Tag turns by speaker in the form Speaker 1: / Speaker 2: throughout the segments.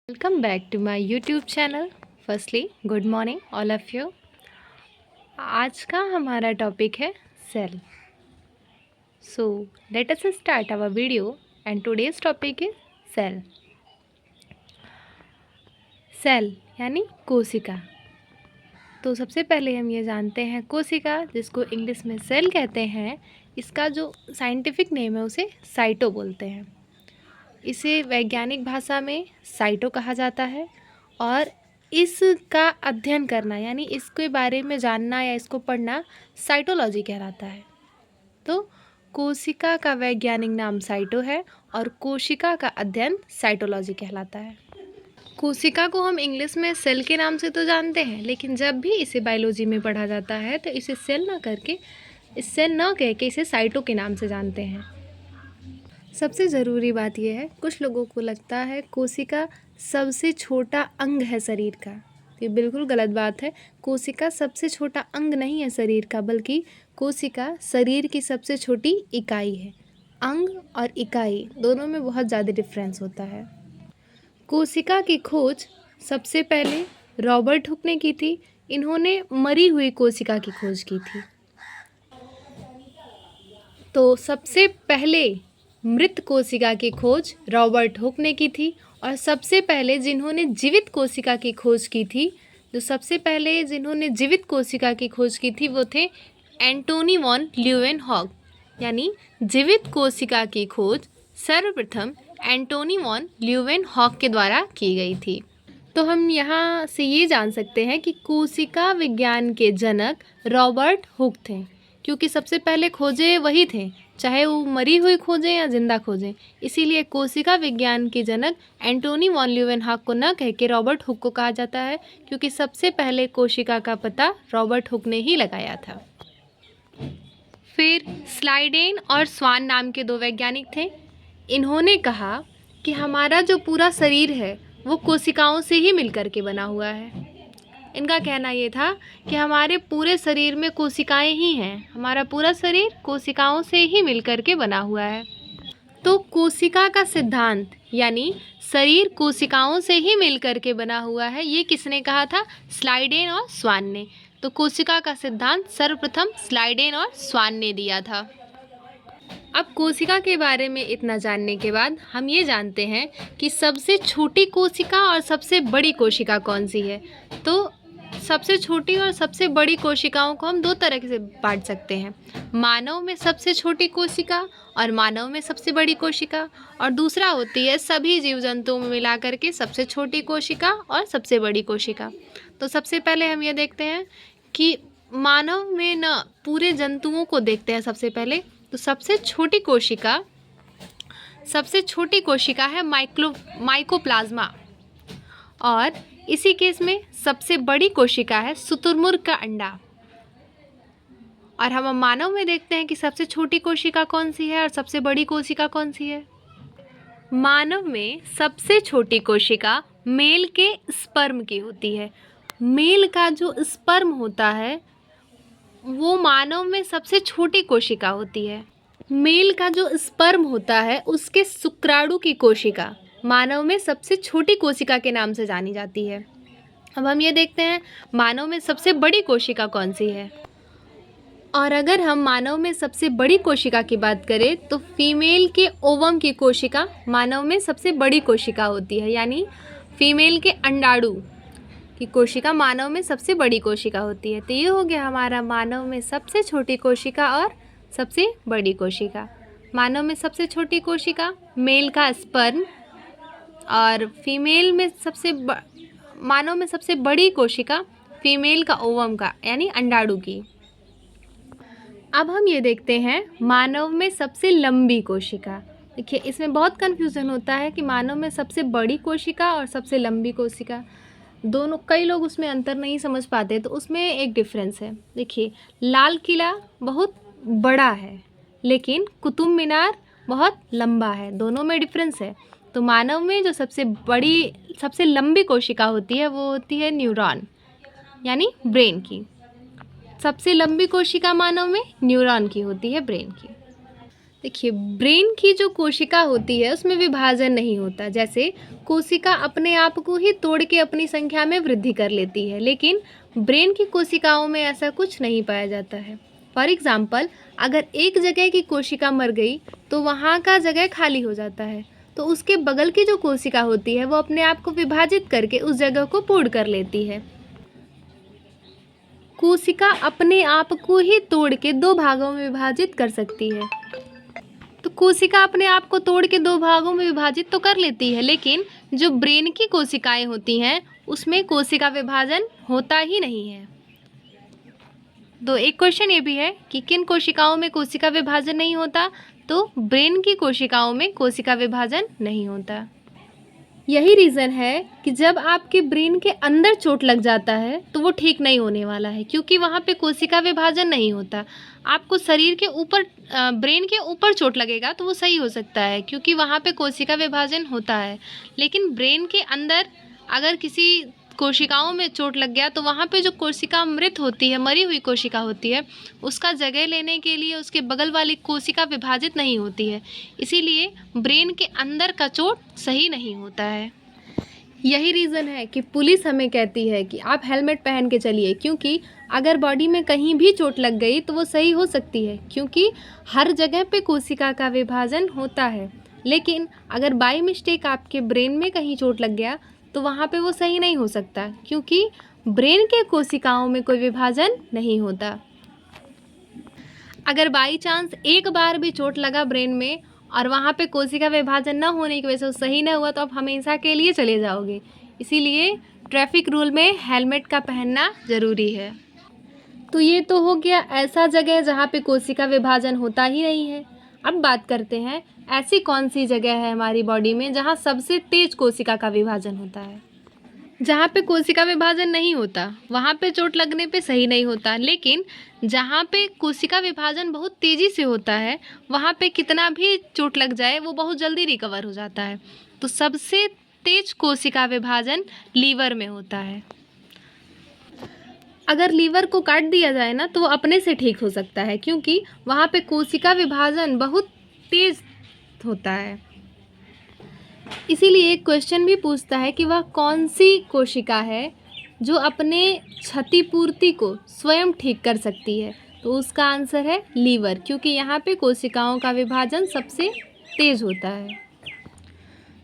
Speaker 1: Welcome back to my YouTube channel. Firstly, good morning all of you. आज का हमारा topic है cell. So let us start our video and today's topic is cell. Cell यानी कोशिका. तो सबसे पहले हम ये जानते हैं कोशिका, जिसको इंग्लिश में सेल कहते हैं, इसका जो साइंटिफिक नेम है उसे साइटो बोलते हैं. इसे वैज्ञानिक भाषा में साइटो कहा जाता है और इसका अध्ययन करना यानी इसके बारे में जानना या इसको पढ़ना साइटोलॉजी कहलाता है. तो कोशिका का वैज्ञानिक नाम साइटो है और कोशिका का अध्ययन साइटोलॉजी कहलाता है. कोशिका को हम इंग्लिश में सेल के नाम से तो जानते हैं, लेकिन जब भी इसे बायोलॉजी में पढ़ा जाता है तो इसे सेल ना कह के इसे साइटो के नाम से जानते हैं. सबसे ज़रूरी बात यह है, कुछ लोगों को लगता है कोशिका सबसे छोटा अंग है शरीर का. ये बिल्कुल गलत बात है. कोशिका सबसे छोटा अंग नहीं है शरीर का, बल्कि कोशिका शरीर की सबसे छोटी इकाई है. अंग और इकाई दोनों में बहुत ज़्यादा डिफरेंस होता है. कोशिका की खोज सबसे पहले रॉबर्ट हुक ने की थी. इन्होंने मरी हुई कोशिका की खोज की थी. तो सबसे पहले मृत कोशिका की खोज रॉबर्ट हुक ने की थी और सबसे पहले जिन्होंने जीवित कोशिका की खोज की थी वो थे एंटोनी वॉन ल्यूवेनहॉक. यानी जीवित कोशिका की खोज सर्वप्रथम एंटोनी वॉन ल्यूवेनहॉक के द्वारा की गई थी. तो हम यहाँ से ये जान सकते हैं कि कोशिका विज्ञान के जनक रॉबर्ट हुक थे, क्योंकि सबसे पहले खोजे वही थे, चाहे वो मरी हुई खोजें या जिंदा खोजें. इसीलिए कोशिका विज्ञान के जनक एंटोनी वॉन ल्यूवेनहॉक को न कह के रॉबर्ट हुक को कहा जाता है, क्योंकि सबसे पहले कोशिका का पता रॉबर्ट हुक ने ही लगाया था. फिर स्लाइडेन और स्वान नाम के दो वैज्ञानिक थे. इन्होंने कहा कि हमारा जो पूरा शरीर है वो कोशिकाओं से ही मिलकर के बना हुआ है. इनका कहना ये था कि हमारे पूरे शरीर में कोशिकाएं ही हैं, हमारा पूरा शरीर कोशिकाओं से ही मिलकर के बना हुआ है. तो कोशिका का सिद्धांत यानी शरीर कोशिकाओं से ही मिलकर के बना हुआ है, ये किसने कहा था? स्लाइडेन और स्वान ने. तो कोशिका का सिद्धांत सर्वप्रथम स्लाइडेन और स्वान ने दिया था. अब कोशिका के बारे में इतना जानने के बाद हम ये जानते हैं कि सबसे छोटी कोशिका और सबसे बड़ी कोशिका कौन सी है. तो सबसे छोटी और सबसे बड़ी कोशिकाओं को हम दो तरह से बांट सकते हैं. मानव में सबसे छोटी कोशिका और मानव में सबसे बड़ी कोशिका, और दूसरा होती है सभी जीव जंतुओं में मिलाकर के सबसे छोटी कोशिका और सबसे बड़ी कोशिका. तो सबसे पहले हम ये देखते हैं कि मानव में न पूरे जंतुओं को देखते हैं सबसे पहले. तो सबसे छोटी कोशिका है माइकोप्लाज्मा, और इसी केस में सबसे बड़ी कोशिका है शुतुरमुर्ग का अंडा. और हम मानव में देखते हैं कि सबसे छोटी कोशिका कौन सी है और सबसे बड़ी कोशिका कौन सी है. मानव में सबसे छोटी कोशिका मेल के स्पर्म की होती है. मेल का जो स्पर्म होता है वो मानव में सबसे छोटी कोशिका होती है. मेल का जो स्पर्म होता है उसके शुक्राणु की कोशिका मानव में सबसे छोटी कोशिका के नाम से जानी जाती है. अब हम ये देखते हैं मानव में सबसे बड़ी कोशिका कौन सी है. और अगर हम मानव में सबसे बड़ी कोशिका की बात करें तो फीमेल के ओवम की कोशिका मानव में सबसे बड़ी कोशिका होती है. यानी फीमेल के अंडाणु की कोशिका मानव में सबसे बड़ी कोशिका होती है. तो ये हो गया हमारा मानव में सबसे छोटी कोशिका और सबसे बड़ी कोशिका. मानव में सबसे छोटी कोशिका मेल का स्पर्म और मानव में सबसे बड़ी कोशिका फीमेल का ओवम का यानी अंडाणु की. अब हम ये देखते हैं मानव में सबसे लंबी कोशिका. देखिए, इसमें बहुत कन्फ्यूज़न होता है कि मानव में सबसे बड़ी कोशिका और सबसे लंबी कोशिका दोनों, कई लोग उसमें अंतर नहीं समझ पाते. तो उसमें एक डिफरेंस है. देखिए, लाल किला बहुत बड़ा है लेकिन कुतुब मीनार बहुत लंबा है. दोनों में डिफरेंस है. तो मानव में जो सबसे लंबी कोशिका होती है वो होती है न्यूरॉन यानी ब्रेन की. सबसे लंबी कोशिका मानव में न्यूरॉन की होती है, ब्रेन की. देखिए, ब्रेन की जो कोशिका होती है उसमें विभाजन नहीं होता। जैसे कोशिका अपने आप को ही तोड़ के अपनी संख्या में वृद्धि कर लेती है, लेकिन ब्रेन की कोशिकाओं में ऐसा कुछ नहीं पाया जाता है। फॉर एग्जाम्पल, अगर एक जगह की कोशिका मर गई तो वहाँ का जगह खाली हो जाता है, तो उसके बगल की जो कोशिका होती है वो अपने आप को विभाजित करके उस जगह को पूर्ण कर लेती है। कोशिका अपने आप को ही तोड़ के दो भागों में विभाजित कर सकती है। तो कोशिका अपने आप को तोड़ के दो भागों में विभाजित तो कर लेती है, लेकिन जो ब्रेन की कोशिकाएं होती हैं उसमें कोशिका विभाजन होता ही नहीं है। तो एक क्वेश्चन ये भी है कि किन कोशिकाओं में कोशिका विभाजन नहीं होता, तो ब्रेन की कोशिकाओं में कोशिका विभाजन नहीं होता। यही रीज़न है कि जब आपके ब्रेन के अंदर चोट लग जाता है तो वो ठीक नहीं होने वाला है, क्योंकि वहाँ पे कोशिका विभाजन नहीं होता। आपको शरीर के ऊपर ब्रेन के ऊपर चोट लगेगा तो वो सही हो सकता है, क्योंकि वहाँ पे कोशिका विभाजन होता है। लेकिन ब्रेन के अंदर अगर किसी कोशिकाओं में चोट लग गया तो वहाँ पे जो कोशिका मृत होती है, मरी हुई कोशिका होती है, उसका जगह लेने के लिए उसके बगल वाली कोशिका विभाजित नहीं होती है, इसीलिए ब्रेन के अंदर का चोट सही नहीं होता है। यही रीज़न है कि पुलिस हमें कहती है कि आप हेलमेट पहन के चलिए, क्योंकि अगर बॉडी में कहीं भी चोट लग गई तो वो सही हो सकती है, क्योंकि हर जगह पे कोशिका का विभाजन होता है। लेकिन अगर बाय मिस्टेक आपके ब्रेन में कहीं चोट लग गया तो वहाँ पे वो सही नहीं हो सकता, क्योंकि ब्रेन के कोशिकाओं में कोई विभाजन नहीं होता। अगर बाई चांस एक बार भी चोट लगा ब्रेन में और वहाँ पे कोशिका विभाजन न होने की वजह से वो सही न हुआ तो आप हमेशा के लिए चले जाओगे। इसीलिए ट्रैफिक रूल में हेलमेट का पहनना ज़रूरी है। तो ये तो हो गया ऐसा जगह जहाँ पे कोशिका विभाजन होता ही नहीं है। अब बात करते हैं ऐसी कौन सी जगह है हमारी बॉडी में जहाँ सबसे तेज कोशिका का विभाजन होता है। जहाँ पे कोशिका विभाजन नहीं होता वहाँ पे चोट लगने पे सही नहीं होता, लेकिन जहाँ पे कोशिका विभाजन बहुत तेज़ी से होता है वहाँ पे कितना भी चोट लग जाए वो बहुत जल्दी रिकवर हो जाता है। तो सबसे तेज कोशिका विभाजन लीवर में होता है। अगर लीवर को काट दिया जाए ना तो वो अपने से ठीक हो सकता है, क्योंकि वहाँ पे कोशिका विभाजन बहुत तेज होता है। इसीलिए एक क्वेश्चन भी पूछता है कि वह कौन सी कोशिका है जो अपने क्षतिपूर्ति को स्वयं ठीक कर सकती है, तो उसका आंसर है लीवर, क्योंकि यहाँ पे कोशिकाओं का विभाजन सबसे तेज होता है।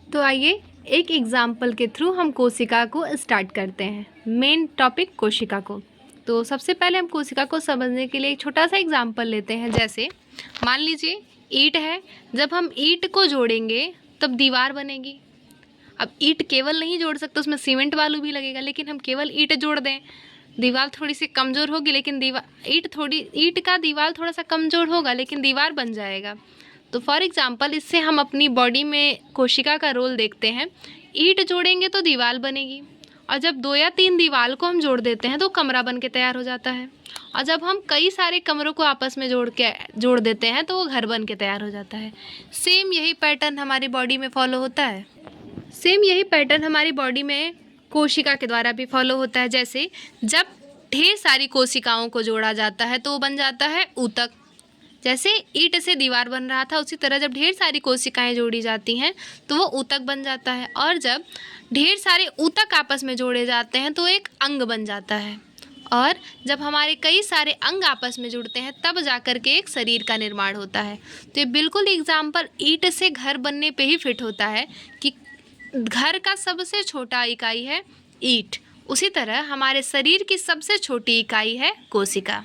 Speaker 1: तो आइए एक एग्जाम्पल के थ्रू हम कोशिका को स्टार्ट करते हैं, मेन टॉपिक कोशिका को। तो सबसे पहले हम कोशिका को समझने के लिए एक छोटा सा एग्जाम्पल लेते हैं। जैसे मान लीजिए ईंट है, जब हम ईंट को जोड़ेंगे तब दीवार बनेगी। अब ईंट केवल नहीं जोड़ सकते, उसमें सीमेंट वालू भी लगेगा, लेकिन हम केवल ईंट जोड़ दें, दीवार थोड़ी सी कमज़ोर होगी, लेकिन ईंट का दीवार थोड़ा सा कमज़ोर होगा लेकिन दीवार बन जाएगा। तो फॉर एग्जांपल इससे हम अपनी बॉडी में कोशिका का रोल देखते हैं। ईंट जोड़ेंगे तो दीवार बनेगी, और जब 2 या 3 दीवार को हम जोड़ देते हैं तो कमरा बन के तैयार हो जाता है, और जब हम कई सारे कमरों को आपस में जोड़ देते हैं तो वो घर बन के तैयार हो जाता है। सेम यही पैटर्न हमारी बॉडी में फॉलो होता है। सेम यही पैटर्न हमारी बॉडी में कोशिका के द्वारा भी फॉलो होता है। जैसे जब ढेर सारी कोशिकाओं को जोड़ा जाता है तो वो बन जाता है ऊतक। जैसे ईंट से दीवार बन रहा था, उसी तरह जब ढेर सारी कोशिकाएं जोड़ी जाती हैं तो वो ऊतक बन जाता है, और जब ढेर सारे ऊतक आपस में जोड़े जाते हैं तो एक अंग बन जाता है, और जब हमारे कई सारे अंग आपस में जुड़ते हैं तब जाकर के एक शरीर का निर्माण होता है। तो ये बिल्कुल एग्जाम्पल ईंट से घर बनने पे ही फिट होता है कि घर का सबसे छोटा इकाई है ईंट, उसी तरह हमारे शरीर की सबसे छोटी इकाई है कोशिका।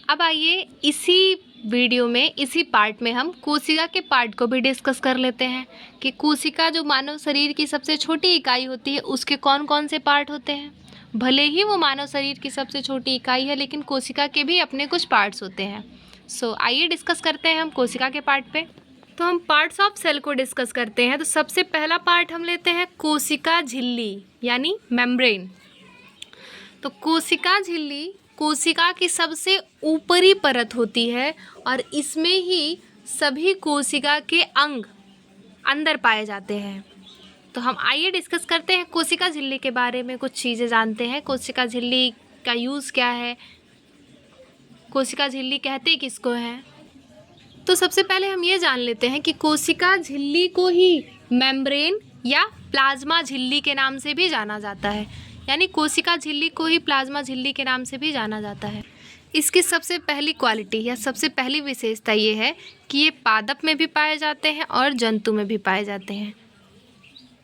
Speaker 1: अब आइए इसी वीडियो में, इसी पार्ट में हम कोशिका के पार्ट को भी डिस्कस कर लेते हैं कि कोशिका जो मानव शरीर की सबसे छोटी इकाई होती है उसके कौन कौन से पार्ट होते हैं। भले ही वो मानव शरीर की सबसे छोटी इकाई है, लेकिन कोशिका के भी अपने कुछ पार्ट्स होते हैं। सो आइए डिस्कस करते हैं हम कोशिका के पार्ट पे। तो हम पार्ट्स ऑफ सेल को डिस्कस करते हैं। तो सबसे पहला पार्ट हम लेते हैं कोशिका झिल्ली यानी मेम्ब्रेन। तो कोशिका झिल्ली कोशिका की सबसे ऊपरी परत होती है, और इसमें ही सभी कोशिका के अंग अंदर पाए जाते हैं। तो हम आइए डिस्कस करते हैं कोशिका झिल्ली के बारे में, कुछ चीज़ें जानते हैं। कोशिका झिल्ली का यूज़ क्या है, कोशिका झिल्ली कहते किसको हैं। तो सबसे पहले हम ये जान लेते हैं कि कोशिका झिल्ली को ही मेम्ब्रेन या प्लाज्मा झिल्ली के नाम से भी जाना जाता है, यानी कोशिका झिल्ली को ही प्लाज्मा झिल्ली के नाम से भी जाना जाता है। इसकी सबसे पहली क्वालिटी या सबसे पहली विशेषता ये है कि ये पादप में भी पाए जाते हैं और जंतु में भी पाए जाते हैं।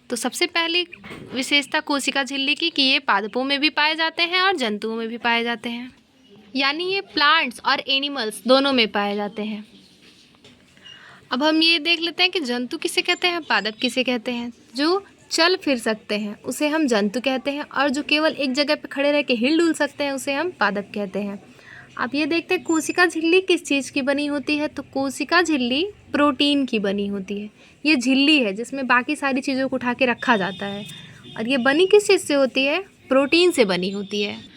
Speaker 1: तो सबसे पहली विशेषता कोशिका झिल्ली की कि ये पादपों में भी पाए जाते हैं और जंतुओं में भी पाए जाते हैं, यानी ये प्लांट्स और एनिमल्स दोनों में पाए जाते हैं। अब हम ये देख लेते हैं कि जंतु किसे कहते हैं, पादप किसे कहते हैं। जो चल फिर सकते हैं उसे हम जंतु कहते हैं, और जो केवल एक जगह पर खड़े रह के हिल डुल सकते हैं उसे हम पादप कहते हैं। अब ये देखते हैं कोशिका झिल्ली किस चीज़ की बनी होती है। तो कोशिका झिल्ली प्रोटीन की बनी होती है। ये झिल्ली है जिसमें बाकी सारी चीज़ों को उठा के रखा जाता है, और ये बनी किस चीज़ से होती है, प्रोटीन से बनी होती है।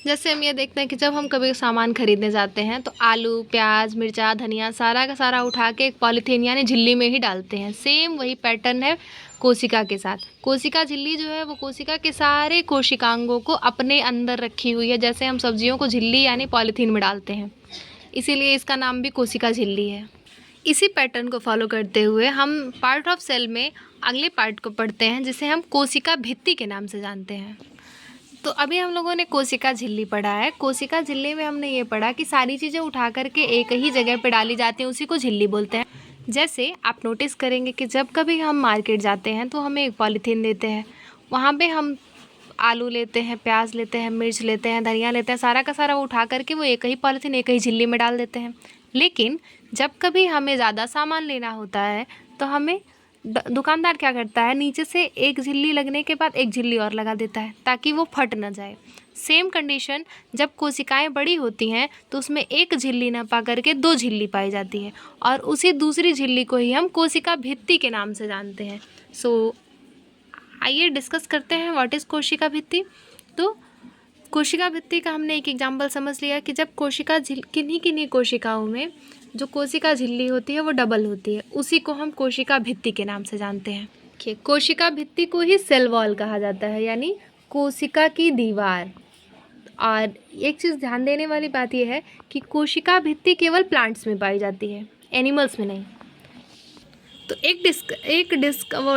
Speaker 1: जैसे हम ये देखते हैं कि जब हम कभी सामान खरीदने जाते हैं तो आलू, प्याज, मिर्चा, धनिया सारा का सारा उठा के एक पॉलीथीन यानी झिल्ली में ही डालते हैं। सेम वही पैटर्न है कोशिका के साथ। कोशिका झिल्ली जो है वो कोशिका के सारे कोशिकांगों को अपने अंदर रखी हुई है, जैसे हम सब्जियों को झिल्ली यानी पॉलीथीन में डालते हैं, इसीलिए इसका नाम भी कोशिका झिल्ली है। इसी पैटर्न को फॉलो करते हुए हम पार्ट ऑफ सेल में अगले पार्ट को पढ़ते हैं जिसे हम कोशिका भित्ति के नाम से जानते हैं। तो अभी हम लोगों ने कोशिका झिल्ली पढ़ा है। कोशिका झिल्ली में हमने ये पढ़ा कि सारी चीज़ें उठा करके एक ही जगह पे डाली जाती हैं, उसी को झिल्ली बोलते हैं। जैसे आप नोटिस करेंगे कि जब कभी हम मार्केट जाते हैं तो हमें एक पॉलीथीन देते हैं, वहाँ पे हम आलू लेते हैं, प्याज लेते हैं, मिर्च लेते हैं, धनिया लेते हैं, सारा का सारा उठा करके वो एक ही पॉलीथीन एक ही झिल्ली में डाल देते हैं। लेकिन जब कभी हमें ज़्यादा सामान लेना होता है तो हमें दुकानदार क्या करता है, नीचे से एक झिल्ली लगने के बाद एक झिल्ली और लगा देता है ताकि वो फट ना जाए। सेम कंडीशन जब कोशिकाएं बड़ी होती हैं तो उसमें एक झिल्ली ना पा करके दो झिल्ली पाई जाती है, और उसी दूसरी झिल्ली को ही हम कोशिका भित्ति के नाम से जानते हैं। सो आइए डिस्कस करते हैं व्हाट इज़ कोशिका भित्ति। तो कोशिका भित्ति का हमने एक एग्जाम्पल समझ लिया कि जब कोशिका किन्हीं कोशिकाओं में जो कोशिका झिल्ली होती है वो डबल होती है, उसी को हम कोशिका भित्ति के नाम से जानते हैं। देखिए, कोशिका भित्ति को ही सेल वॉल कहा जाता है, यानी कोशिका की दीवार। और एक चीज़ ध्यान देने वाली बात यह है कि कोशिका भित्ति केवल प्लांट्स में पाई जाती है, एनिमल्स में नहीं। तो एक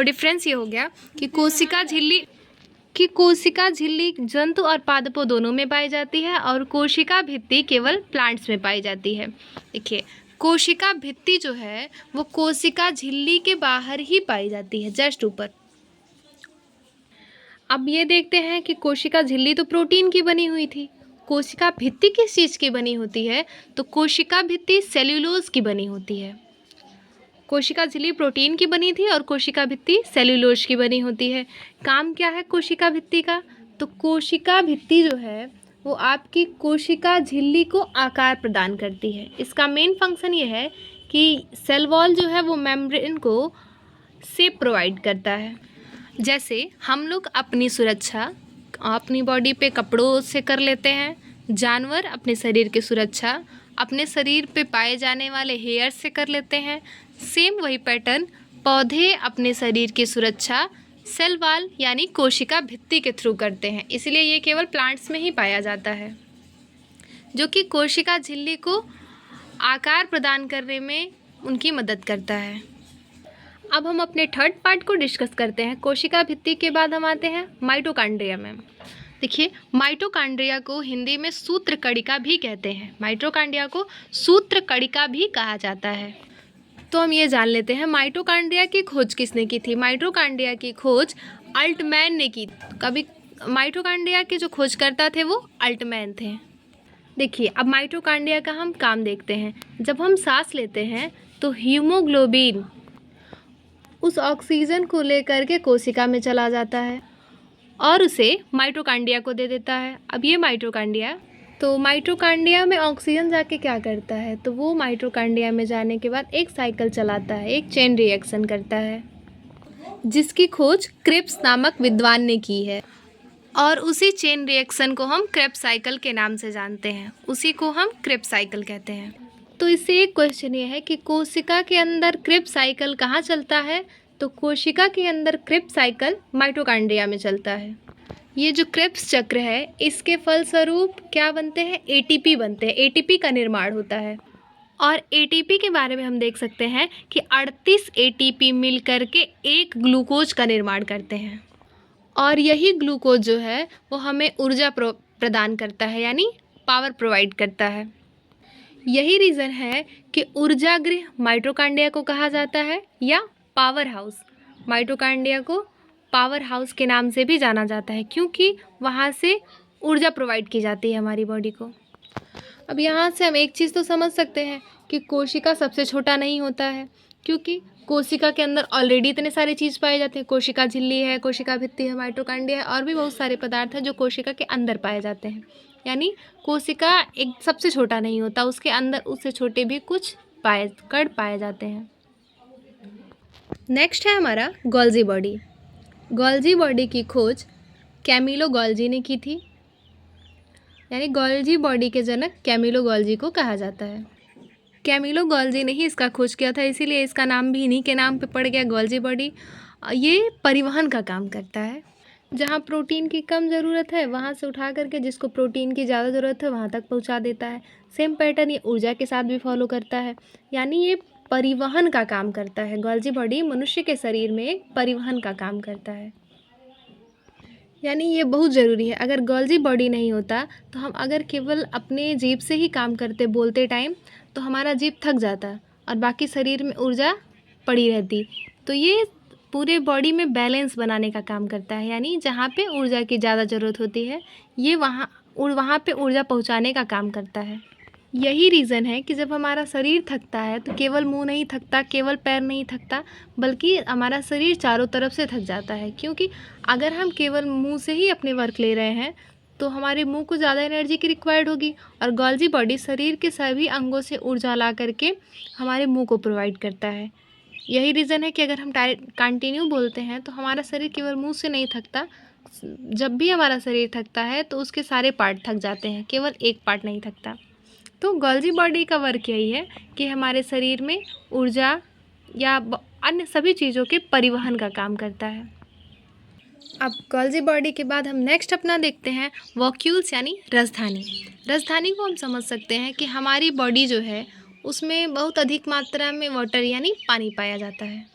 Speaker 1: डिफरेंस ये हो गया कि कोशिका झिल्ली जंतु और पादपों दोनों में पाई जाती है, और कोशिका भित्ति केवल प्लांट्स में पाई जाती है। देखिए, कोशिका भित्ति जो है वो कोशिका झिल्ली के बाहर ही पाई जाती है, जस्ट ऊपर। अब ये देखते हैं कि कोशिका झिल्ली तो प्रोटीन की बनी हुई थी, कोशिका भित्ति किस चीज़ की बनी होती है, तो कोशिका भित्ति सेल्यूलोज की बनी होती है। कोशिका झिल्ली प्रोटीन की बनी थी और कोशिका भित्ति सेल्यूलोज की बनी होती है। काम क्या है कोशिका भित्ति का, तो कोशिका भित्ति जो है वो आपकी कोशिका झिल्ली को आकार प्रदान करती है। इसका मेन फंक्शन ये है कि सेल वॉल जो है वो मेम्ब्रेन को शेप प्रोवाइड करता है। जैसे हम लोग अपनी सुरक्षा अपनी बॉडी पे कपड़ों से कर लेते हैं, जानवर अपने शरीर की सुरक्षा अपने शरीर पे पाए जाने वाले हेयर से कर लेते हैं। सेम वही पैटर्न पौधे अपने शरीर की सुरक्षा सेल वॉल यानी कोशिका भित्ति के थ्रू करते हैं, इसलिए ये केवल प्लांट्स में ही पाया जाता है, जो कि कोशिका झिल्ली को आकार प्रदान करने में उनकी मदद करता है। अब हम अपने थर्ड पार्ट को डिस्कस करते हैं। कोशिका भित्ति के बाद हम आते हैं माइटोकॉन्ड्रिया में। देखिए, माइटोकॉन्ड्रिया को हिंदी में सूत्र कणिका भी कहते हैं। माइटोकॉन्ड्रिया को सूत्र कणिका भी कहा जाता है। तो हम ये जान लेते हैं माइटोकॉन्ड्रिया की खोज किसने की थी। माइटोकॉन्ड्रिया की खोज अल्टमैन ने की। कभी माइटोकॉन्ड्रिया के जो खोजकर्ता थे वो अल्टमैन थे। देखिए, अब माइटोकॉन्ड्रिया का हम काम देखते हैं। जब हम सांस लेते हैं तो हीमोग्लोबिन उस ऑक्सीजन को लेकर के कोशिका में चला जाता है और उसे माइटोकॉन्ड्रिया को दे देता है। अब ये माइटोकॉन्ड्रिया में ऑक्सीजन जाके क्या करता है, तो वो माइटोकॉन्ड्रिया में जाने के बाद एक साइकिल चलाता है, एक चेन रिएक्शन करता है, जिसकी खोज क्रेब्स नामक विद्वान ने की है। और उसी चेन रिएक्शन को हम क्रेब्स साइकिल के नाम से जानते हैं, उसी को हम क्रेब्स साइकिल कहते हैं। तो इससे एक क्वेश्चन ये है कि कोशिका के अंदर क्रेब्स साइकिल कहाँ चलता है, तो कोशिका के अंदर क्रेब्स साइकिल माइटोकॉन्ड्रिया में चलता है। ये जो क्रेब्स चक्र है इसके फलस्वरूप क्या बनते हैं, एटीपी बनते हैं, एटीपी का निर्माण होता है। और एटीपी के बारे में हम देख सकते हैं कि 38 एटीपी मिल करके एक ग्लूकोज का निर्माण करते हैं और यही ग्लूकोज जो है वो हमें ऊर्जा प्रदान करता है, यानी पावर प्रोवाइड करता है। यही रीज़न है कि ऊर्जा गृह माइटोकांड्रिया को कहा जाता है या पावर हाउस। माइटोकांड्रिया को पावर हाउस के नाम से भी जाना जाता है क्योंकि वहाँ से ऊर्जा प्रोवाइड की जाती है हमारी बॉडी को। अब यहाँ से हम एक चीज़ तो समझ सकते हैं कि कोशिका सबसे छोटा नहीं होता है, क्योंकि कोशिका के अंदर ऑलरेडी इतने सारे चीज़ पाए जाते हैं। कोशिका झिल्ली है, कोशिका भित्ति है, माइटोकांड्रिया है और भी बहुत सारे पदार्थ हैं जो कोशिका के अंदर पाए जाते हैं। यानी कोशिका एक सबसे छोटा नहीं होता, उसके अंदर उससे छोटे भी कुछ कण पाए जाते हैं। नेक्स्ट है हमारा गोल्जी बॉडी। गोल्जी बॉडी की खोज कैमिलो गोल्जी ने की थी, यानी गोल्जी बॉडी के जनक कैमिलो गोल्जी को कहा जाता है। कैमिलो गोल्जी ने ही इसका खोज किया था, इसीलिए इसका नाम भी इन्हीं के नाम पे पड़ गया, गोल्जी बॉडी। ये परिवहन का काम करता है। जहाँ प्रोटीन की कम ज़रूरत है वहाँ से उठा करके जिसको प्रोटीन की ज़्यादा ज़रूरत है वहाँ तक पहुँचा देता है। सेम पैटर्न ये ऊर्जा के साथ भी फॉलो करता है, यानी ये परिवहन का काम करता है। गोल्जी बॉडी मनुष्य के शरीर में एक परिवहन का काम करता है, यानी ये बहुत ज़रूरी है। अगर गोल्जी बॉडी नहीं होता तो हम अगर केवल अपने जीभ से ही काम करते बोलते टाइम तो हमारा जीभ थक जाता और बाकी शरीर में ऊर्जा पड़ी रहती। तो ये पूरे बॉडी में बैलेंस बनाने का काम करता है, यानी जहाँ पे ऊर्जा की ज़्यादा ज़रूरत होती है ये वहाँ पे ऊर्जा पहुँचाने का काम करता है। यही रीज़न है कि जब हमारा शरीर थकता है तो केवल मुंह नहीं थकता, केवल पैर नहीं थकता, बल्कि हमारा शरीर चारों तरफ से थक जाता है। क्योंकि अगर हम केवल मुंह से ही अपने वर्क ले रहे हैं तो हमारे मुंह को ज़्यादा एनर्जी की रिक्वायर्ड होगी और गोल्जी बॉडी शरीर के सभी अंगों से ऊर्जा ला करके हमारे मुंह को प्रोवाइड करता है। यही रीज़न है कि अगर हम कंटिन्यू बोलते हैं तो हमारा शरीर केवल मुंह से नहीं थकता, जब भी हमारा शरीर थकता है तो उसके सारे पार्ट थक जाते हैं, केवल एक पार्ट नहीं थकता। तो गोल्जी बॉडी का वर्क यही है कि हमारे शरीर में ऊर्जा या अन्य सभी चीज़ों के परिवहन का काम करता है। अब गोल्जी बॉडी के बाद हम नेक्स्ट अपना देखते हैं वॉक्यूल्स यानी राजधानी। राजधानी को हम समझ सकते हैं कि हमारी बॉडी जो है उसमें बहुत अधिक मात्रा में वाटर यानी पानी पाया जाता है।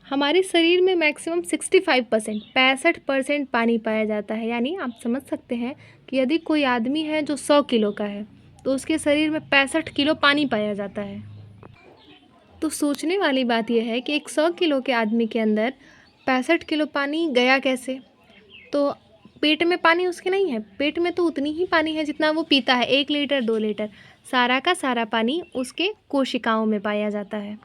Speaker 1: हमारे शरीर में मैक्सिमम 65% पानी पाया जाता है। यानी आप समझ सकते हैं कि यदि कोई आदमी है जो 100 किलो का है तो उसके शरीर में 65 किलो पानी पाया जाता है। तो सोचने वाली बात यह है कि एक 100 किलो के आदमी के अंदर 65 किलो पानी गया कैसे? तो पेट में पानी उसके नहीं है, पेट में तो उतनी ही पानी है जितना वो पीता है, 1 लीटर 2 लीटर, सारा का सारा पानी उसके कोशिकाओं में पाया जाता है।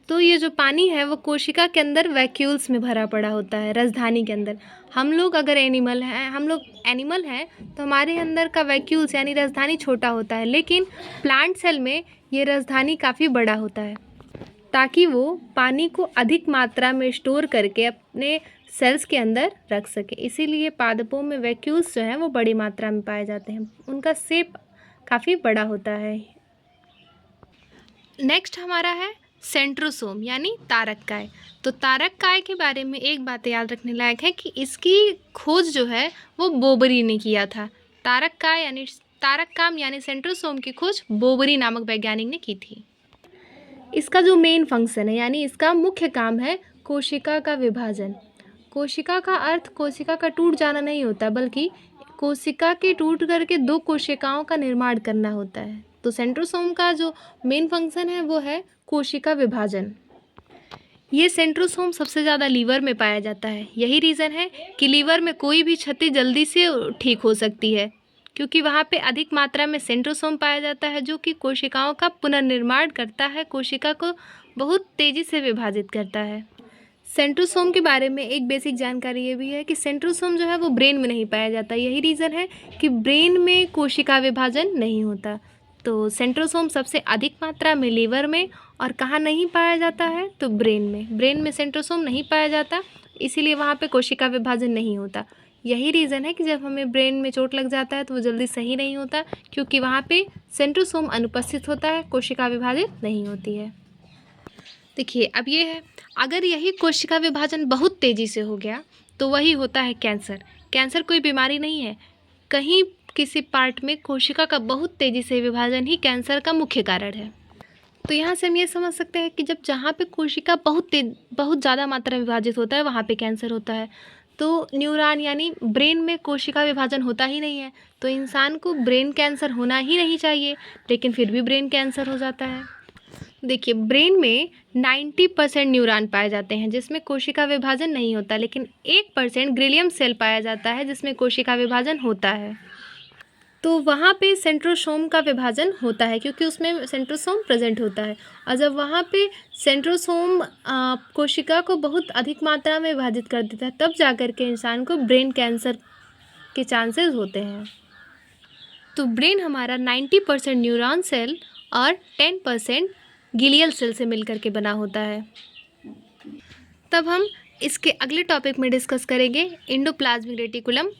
Speaker 1: तो ये जो पानी है वो कोशिका के अंदर वैक्यूल्स में भरा पड़ा होता है, राजधानी के अंदर। हम लोग अगर एनिमल हैं तो हमारे अंदर का वैक्यूल्स यानी राजधानी छोटा होता है, लेकिन प्लांट सेल में ये राजधानी काफ़ी बड़ा होता है ताकि वो पानी को अधिक मात्रा में स्टोर करके अपने सेल्स के अंदर रख सके। इसीलिए पादपों में वैक्यूल्स जो हैं वो बड़ी मात्रा में पाए जाते हैं, उनका शेप काफ़ी बड़ा होता है। नेक्स्ट हमारा है सेंट्रोसोम यानी तारककाय। तो तारककाय के बारे में एक बात याद रखने लायक है कि इसकी खोज जो है वो बोबरी ने किया था। तारककाम यानी सेंट्रोसोम की खोज बोबरी नामक वैज्ञानिक ने की थी। इसका जो मेन फंक्शन है यानी इसका मुख्य काम है कोशिका का विभाजन। कोशिका का अर्थ कोशिका का टूट जाना नहीं होता, बल्कि कोशिका के टूट करके 2 कोशिकाओं का निर्माण करना होता है। तो सेंट्रोसोम का जो मेन फंक्शन है वो है कोशिका विभाजन। ये सेंट्रोसोम सबसे ज़्यादा लीवर में पाया जाता है। यही रीज़न है कि लीवर में कोई भी क्षति जल्दी से ठीक हो सकती है, क्योंकि वहाँ पे अधिक मात्रा में सेंट्रोसोम पाया जाता है जो कि कोशिकाओं का पुनर्निर्माण करता है, कोशिका को बहुत तेज़ी से विभाजित करता है। सेंट्रोसोम के बारे में एक बेसिक जानकारी ये भी है कि सेंट्रोसोम जो है वो ब्रेन में नहीं पाया जाता। यही रीज़न है कि ब्रेन में कोशिका विभाजन नहीं होता। तो सेंट्रोसोम सबसे अधिक मात्रा में लीवर में और कहाँ नहीं पाया जाता है तो ब्रेन में सेंट्रोसोम नहीं पाया जाता, इसीलिए वहाँ पे कोशिका विभाजन नहीं होता। यही रीज़न है कि जब हमें ब्रेन में चोट लग जाता है तो वो जल्दी सही नहीं होता, क्योंकि वहाँ पे सेंट्रोसोम अनुपस्थित होता है, कोशिका विभाजित नहीं होती है। देखिए अब ये है, अगर यही कोशिका विभाजन बहुत तेज़ी से हो गया तो वही होता है कैंसर। कैंसर कोई बीमारी नहीं है, कहीं किसी पार्ट में कोशिका का बहुत तेज़ी से विभाजन ही कैंसर का मुख्य कारण है। तो यहाँ से हम ये समझ सकते हैं कि जब जहाँ पे कोशिका बहुत ज़्यादा मात्रा में विभाजित होता है वहाँ पे कैंसर होता है। तो न्यूरॉन यानी ब्रेन में कोशिका विभाजन होता ही नहीं है, तो इंसान को ब्रेन कैंसर होना ही नहीं चाहिए, लेकिन फिर भी ब्रेन कैंसर हो जाता है। देखिए, ब्रेन में 90% न्यूरॉन पाए जाते हैं जिसमें कोशिका विभाजन नहीं होता, लेकिन 1% ग्लियम सेल पाया जाता है जिसमें कोशिका विभाजन होता है। तो वहाँ पे सेंट्रोसोम का विभाजन होता है क्योंकि उसमें सेंट्रोसोम प्रेजेंट होता है, और जब वहाँ पे सेंट्रोसोम कोशिका को बहुत अधिक मात्रा में विभाजित कर देता है तब जाकर के इंसान को ब्रेन कैंसर के चांसेस होते हैं। तो ब्रेन हमारा 90% न्यूरॉन सेल और 10% गिलियल सेल से मिलकर के बना होता है। तब हम इसके अगले टॉपिक में डिस्कस करेंगे एंडोप्लाज्मिक रेटिकुलम।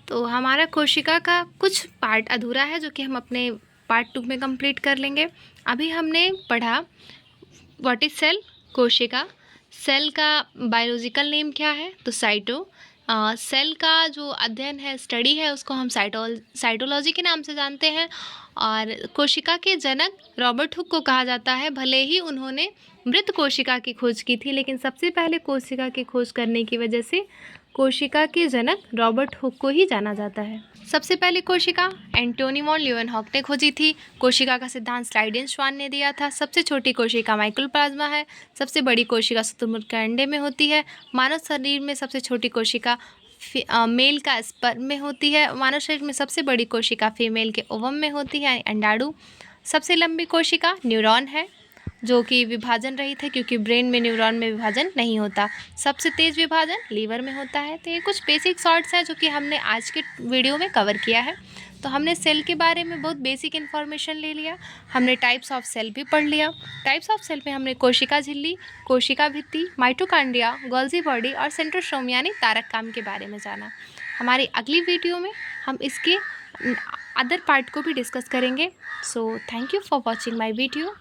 Speaker 1: तो हमारा कोशिका का कुछ पार्ट अधूरा है जो कि हम अपने पार्ट 2 में कंप्लीट कर लेंगे। अभी हमने पढ़ा व्हाट इज सेल, कोशिका। सेल का बायोलॉजिकल नेम क्या है, तो साइटो। सेल का जो अध्ययन है, स्टडी है, उसको हम साइटोलॉजी के नाम से जानते हैं। और कोशिका के जनक रॉबर्ट हुक को कहा जाता है, भले ही उन्होंने मृत कोशिका की खोज की थी, लेकिन सबसे पहले कोशिका की खोज करने की वजह से कोशिका के जनक रॉबर्ट हुक को ही जाना जाता है। सबसे पहले कोशिका एंटोनी वॉन ल्यूवेनहॉक ने खोजी थी। कोशिका का सिद्धांत स्लाइडेन-श्वान ने दिया था। सबसे छोटी कोशिका माइकोप्लाज्मा है। सबसे बड़ी कोशिका शुतुरमुर्ग के अंडे में होती है। मानव शरीर में सबसे छोटी कोशिका मेल का स्पर्म में होती है। मानव शरीर में सबसे बड़ी कोशिका फीमेल के ओवम में होती है, अंडाणु। सबसे लंबी कोशिका न्यूरॉन है जो कि विभाजन रहित है क्योंकि ब्रेन में न्यूरॉन में विभाजन नहीं होता। सबसे तेज़ विभाजन लीवर में होता है। तो ये कुछ बेसिक शॉर्ट्स हैं जो कि हमने आज के वीडियो में कवर किया है। तो हमने सेल के बारे में बहुत बेसिक इन्फॉर्मेशन ले लिया। हमने टाइप्स ऑफ सेल भी पढ़ लिया। टाइप्स ऑफ सेल में हमने कोशिका झिल्ली, कोशिका भित्ति, माइटोकॉन्ड्रिया, गोल्जी बॉडी और सेंट्रोसोम यानी तारक काम के बारे में जाना। हमारी अगली वीडियो में हम इसके अदर पार्ट को भी डिस्कस करेंगे। So thank you for watching my video.